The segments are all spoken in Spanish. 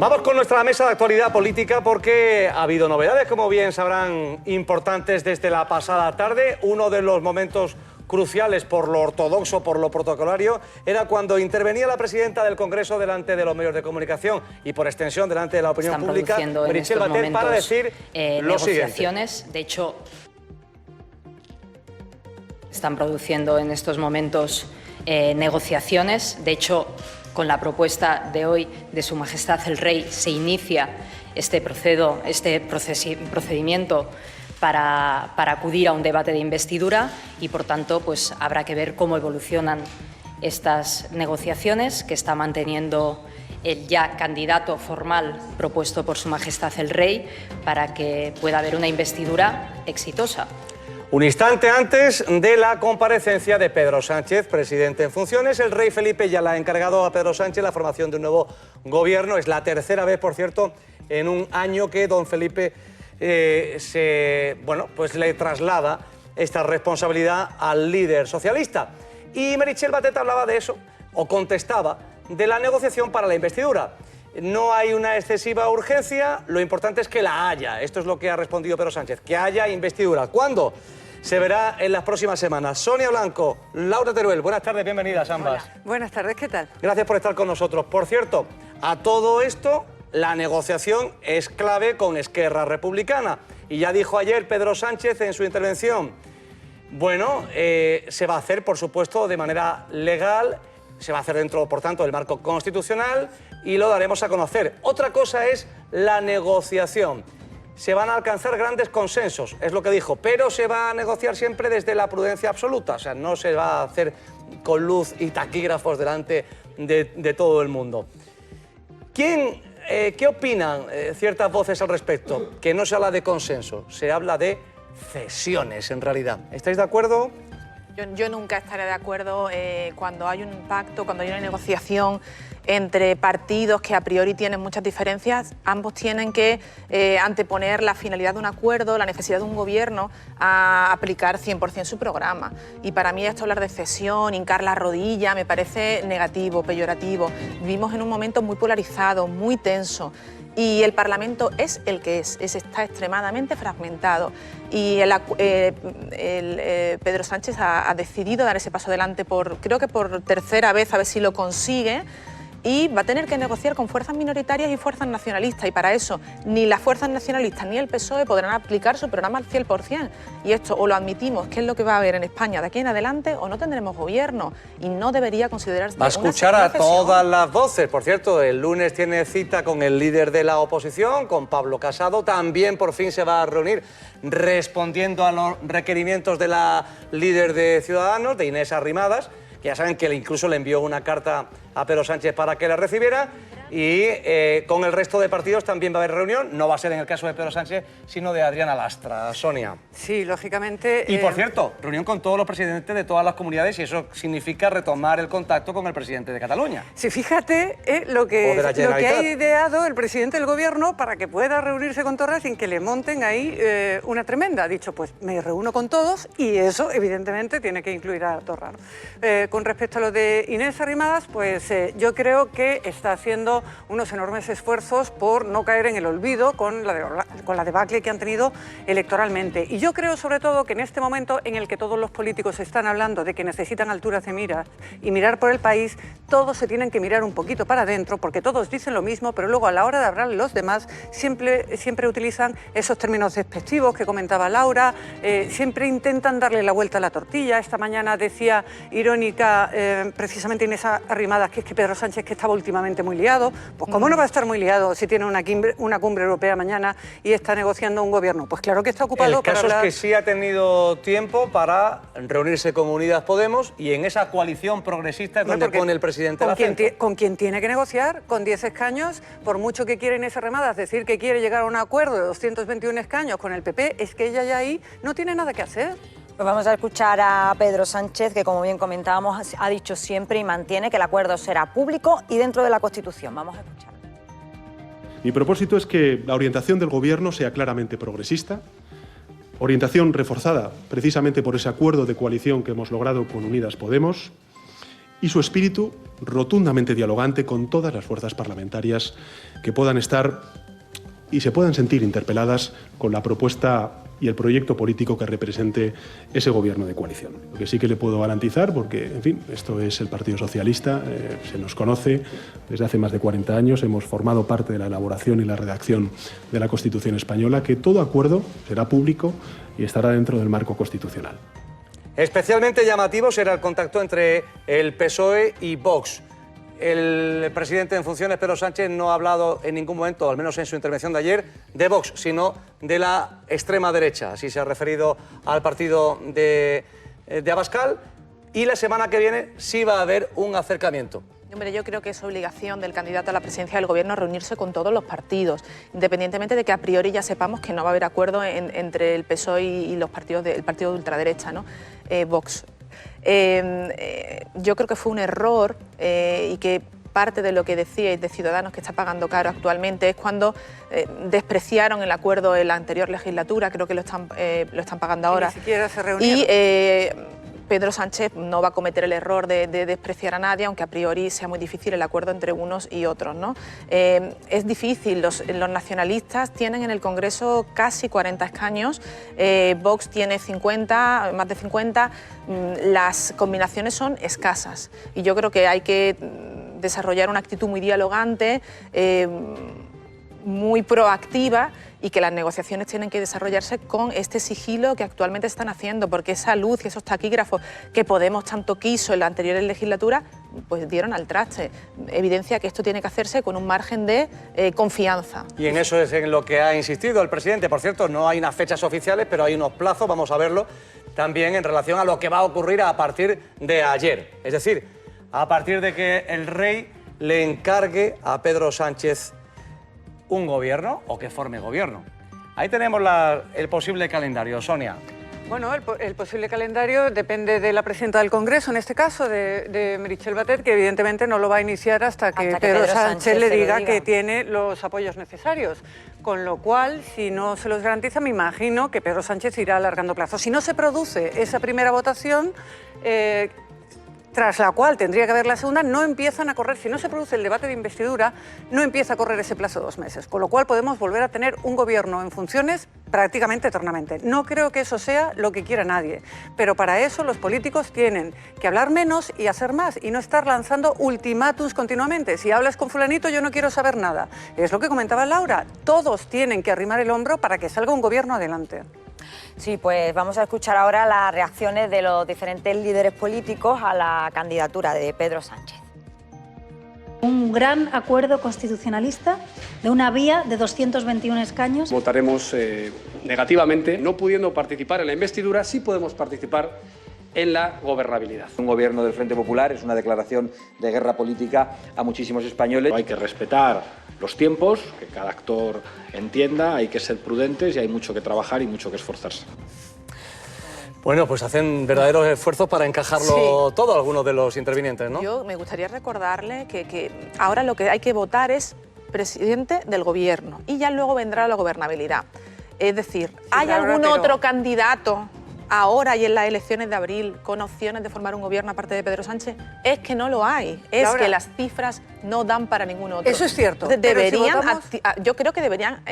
Vamos con nuestra mesa de actualidad política porque ha habido novedades, como bien sabrán, importantes desde la pasada tarde. Uno de los momentos cruciales por lo ortodoxo, por lo protocolario, era cuando intervenía la presidenta del Congreso delante de los medios de comunicación y por extensión delante de la opinión pública, Meritxell Batet, para decir lo siguiente. De hecho, están produciendo en estos momentos negociaciones. De hecho, con la propuesta de hoy de Su Majestad el Rey se inicia este procedimiento para acudir a un debate de investidura y, por tanto, pues habrá que ver cómo evolucionan estas negociaciones que está manteniendo el ya candidato formal propuesto por Su Majestad el Rey para que pueda haber una investidura exitosa. Un instante antes de la comparecencia de Pedro Sánchez, presidente en funciones, el rey Felipe ya le ha encargado a Pedro Sánchez la formación de un nuevo gobierno. Es la tercera vez, por cierto, en un año que don Felipe pues le traslada esta responsabilidad al líder socialista. Y Meritxell Batet hablaba de eso, o contestaba, de la negociación para la investidura. No hay una excesiva urgencia, lo importante es que la haya. Esto es lo que ha respondido Pedro Sánchez, que haya investidura. ¿Cuándo? Se verá en las próximas semanas. Sonia Blanco, Laura Teruel, buenas tardes, bienvenidas ambas. Hola. Buenas tardes, ¿qué tal? Gracias por estar con nosotros. Por cierto, a todo esto, la negociación es clave con Esquerra Republicana. Y ya dijo ayer Pedro Sánchez en su intervención, bueno, se va a hacer, por supuesto, de manera legal, se va a hacer dentro, por tanto, del marco constitucional y lo daremos a conocer. Otra cosa es la negociación. Se van a alcanzar grandes consensos, es lo que dijo, pero se va a negociar siempre desde la prudencia absoluta, o sea, no se va a hacer con luz y taquígrafos delante de todo el mundo. ¿Qué opinan ciertas voces al respecto? Que no se habla de consenso, se habla de cesiones en realidad. ¿Estáis de acuerdo? Yo nunca estaré de acuerdo cuando hay un pacto, cuando hay una negociación entre partidos que a priori tienen muchas diferencias. Ambos tienen que anteponer la finalidad de un acuerdo, la necesidad de un gobierno a aplicar 100% su programa. Y para mí esto hablar de cesión, hincar la rodilla, me parece negativo, peyorativo. Vivimos en un momento muy polarizado, muy tenso. Y el Parlamento es el que está extremadamente fragmentado. Y Pedro Sánchez ha decidido dar ese paso adelante creo que por tercera vez, a ver si lo consigue. Y va a tener que negociar con fuerzas minoritarias y fuerzas nacionalistas. Y para eso, ni las fuerzas nacionalistas ni el PSOE podrán aplicar su programa al 100%. Y esto o lo admitimos, que es lo que va a haber en España de aquí en adelante, o no tendremos gobierno. Y no debería considerarse va a escuchar a todas las voces. Por cierto, el lunes tiene cita con el líder de la oposición, con Pablo Casado. También por fin se va a reunir respondiendo a los requerimientos de la líder de Ciudadanos, de Inés Arrimadas, que ya saben que incluso le envió una carta a Pedro Sánchez para que la recibiera, y con el resto de partidos también va a haber reunión. No va a ser en el caso de Pedro Sánchez, sino de Adriana Lastra. Sonia. Sí, lógicamente. Y por cierto, reunión con todos los presidentes de todas las comunidades, y eso significa retomar el contacto con el presidente de Cataluña. Sí, fíjate lo que ha ideado el presidente del gobierno para que pueda reunirse con Torra sin que le monten ahí una tremenda. Ha dicho, pues me reúno con todos, y eso evidentemente tiene que incluir a Torra. Con respecto a lo de Inés Arrimadas, pues yo creo que está haciendo unos enormes esfuerzos por no caer en el olvido con la debacle que han tenido electoralmente. Y yo creo sobre todo que en este momento en el que todos los políticos están hablando de que necesitan alturas de miras y mirar por el país, todos se tienen que mirar un poquito para adentro, porque todos dicen lo mismo, pero luego a la hora de hablar los demás siempre utilizan esos términos despectivos que comentaba Laura, siempre intentan darle la vuelta a la tortilla. Esta mañana decía irónica precisamente Inés Arrimadas que es que Pedro Sánchez que estaba últimamente muy liado. Pues ¿cómo no va a estar muy liado si tiene una cumbre europea mañana y está negociando un gobierno? Pues claro que está ocupado para hablar. El caso es que sí ha tenido tiempo para reunirse con Unidas Podemos y en esa coalición progresista es donde pone el presidente el acento. Con quien tiene que negociar, con 10 escaños, por mucho que quiera Inés Arrimadas decir que quiere llegar a un acuerdo de 221 escaños con el PP, es que ella ya ahí no tiene nada que hacer. Pues vamos a escuchar a Pedro Sánchez, que como bien comentábamos, ha dicho siempre y mantiene que el acuerdo será público y dentro de la Constitución. Vamos a escuchar. Mi propósito es que la orientación del Gobierno sea claramente progresista, orientación reforzada precisamente por ese acuerdo de coalición que hemos logrado con Unidas Podemos, y su espíritu rotundamente dialogante con todas las fuerzas parlamentarias que puedan estar y se puedan sentir interpeladas con la propuesta y el proyecto político que represente ese gobierno de coalición. Lo que sí que le puedo garantizar, porque, en fin, esto es el Partido Socialista, se nos conoce desde hace más de 40 años, hemos formado parte de la elaboración y la redacción de la Constitución española, que todo acuerdo será público y estará dentro del marco constitucional. Especialmente llamativo será el contacto entre el PSOE y Vox. El presidente en funciones, Pedro Sánchez, no ha hablado en ningún momento, al menos en su intervención de ayer, de Vox, sino de la extrema derecha. Así se ha referido al partido de Abascal. Y la semana que viene sí va a haber un acercamiento. Hombre, yo creo que es obligación del candidato a la presidencia del Gobierno reunirse con todos los partidos, independientemente de que a priori ya sepamos que no va a haber acuerdo entre el PSOE y los partidos el partido de ultraderecha, ¿no? Vox. Yo creo que fue un error y que parte de lo que decíais de Ciudadanos que está pagando caro actualmente es cuando despreciaron el acuerdo en la anterior legislatura, creo que lo están pagando ahora. Ni siquiera se reunieron. Pedro Sánchez no va a cometer el error de despreciar a nadie, aunque a priori sea muy difícil el acuerdo entre unos y otros, ¿no? Es difícil, los nacionalistas tienen en el Congreso casi 40 escaños, Vox tiene 50, más de 50, las combinaciones son escasas y yo creo que hay que desarrollar una actitud muy dialogante, muy proactiva y que las negociaciones tienen que desarrollarse con este sigilo que actualmente están haciendo, porque esa luz y esos taquígrafos que Podemos tanto quiso en la anterior legislatura, pues dieron al traste. Evidencia que esto tiene que hacerse con un margen de confianza. Y en eso es en lo que ha insistido el presidente. Por cierto, no hay unas fechas oficiales, pero hay unos plazos, vamos a verlo, también en relación a lo que va a ocurrir a partir de ayer. Es decir, a partir de que el rey le encargue a Pedro Sánchez un gobierno o que forme gobierno. Ahí tenemos el posible calendario, Sonia. Bueno, el posible calendario depende de la presidenta del Congreso, en este caso, de Meritxell Batet, que evidentemente no lo va a iniciar hasta que Pedro Sánchez le diga que tiene los apoyos necesarios. Con lo cual, si no se los garantiza, me imagino que Pedro Sánchez irá alargando plazos. Si no se produce esa primera votación, tras la cual tendría que haber la segunda, no empiezan a correr, si no se produce el debate de investidura, no empieza a correr ese plazo de 2 meses, con lo cual podemos volver a tener un gobierno en funciones prácticamente eternamente. No creo que eso sea lo que quiera nadie, pero para eso los políticos tienen que hablar menos y hacer más, y no estar lanzando ultimátums continuamente. Si hablas con fulanito, yo no quiero saber nada. Es lo que comentaba Laura, todos tienen que arrimar el hombro para que salga un gobierno adelante. Sí, pues vamos a escuchar ahora las reacciones de los diferentes líderes políticos a la candidatura de Pedro Sánchez. Un gran acuerdo constitucionalista de una vía de 221 escaños. Votaremos negativamente, no pudiendo participar en la investidura, sí podemos participar en la gobernabilidad. Un gobierno del Frente Popular es una declaración de guerra política a muchísimos españoles. Hay que respetar los tiempos, que cada actor entienda, hay que ser prudentes y hay mucho que trabajar y mucho que esforzarse. Bueno, pues hacen verdaderos esfuerzos para encajarlo todo, algunos de los intervinientes, ¿no? Yo me gustaría recordarle que ahora lo que hay que votar es presidente del gobierno y ya luego vendrá la gobernabilidad. Es decir, ¿hay algún otro candidato ahora y en las elecciones de abril con opciones de formar un gobierno aparte de Pedro Sánchez? Es que no lo hay, es Laura, que las cifras no dan para ningún otro. Eso es cierto. Deberían, yo creo que deberían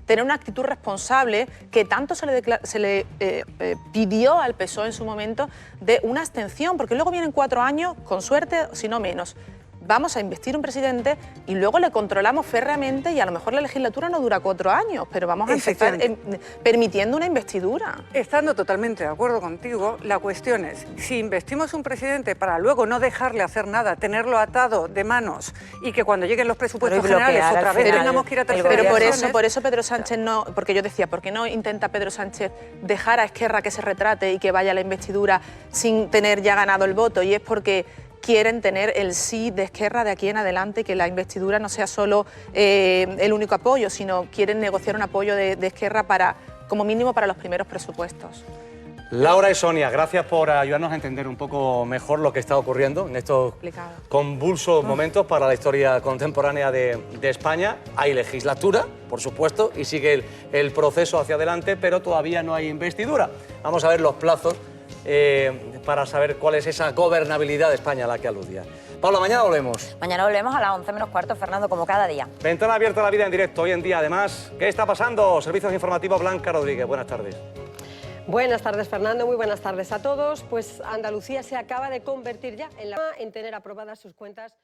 tener una actitud responsable que tanto se le pidió al PSOE en su momento de una abstención, porque luego vienen 4 años, con suerte, si no menos. Vamos a investir un presidente y luego le controlamos férreamente y a lo mejor la legislatura no dura 4 años, pero vamos a empezar permitiendo una investidura. Estando totalmente de acuerdo contigo, la cuestión es, si investimos un presidente para luego no dejarle hacer nada, tenerlo atado de manos y que cuando lleguen los presupuestos generales otra vez tengamos que ir a terceras elecciones. Pero por eso Pedro Sánchez no, porque yo decía, ¿por qué no intenta Pedro Sánchez dejar a Esquerra que se retrate y que vaya a la investidura sin tener ya ganado el voto? Y es porque quieren tener el sí de Esquerra de aquí en adelante, que la investidura no sea solo el único apoyo, sino quieren negociar un apoyo de Esquerra para, como mínimo para los primeros presupuestos. Laura y Sonia, gracias por ayudarnos a entender un poco mejor lo que está ocurriendo en estos convulsos momentos para la historia contemporánea de España. Hay legislatura, por supuesto, y sigue el proceso hacia adelante, pero todavía no hay investidura. Vamos a ver los plazos para saber cuál es esa gobernabilidad de España a la que aludía. Paula, mañana volvemos. Mañana volvemos a las 11 menos cuarto, Fernando, como cada día. Ventana abierta a la vida en directo hoy en día. Además, ¿qué está pasando? Servicios informativos, Blanca Rodríguez. Buenas tardes. Buenas tardes, Fernando. Muy buenas tardes a todos. Pues Andalucía se acaba de convertir ya en tener aprobadas sus cuentas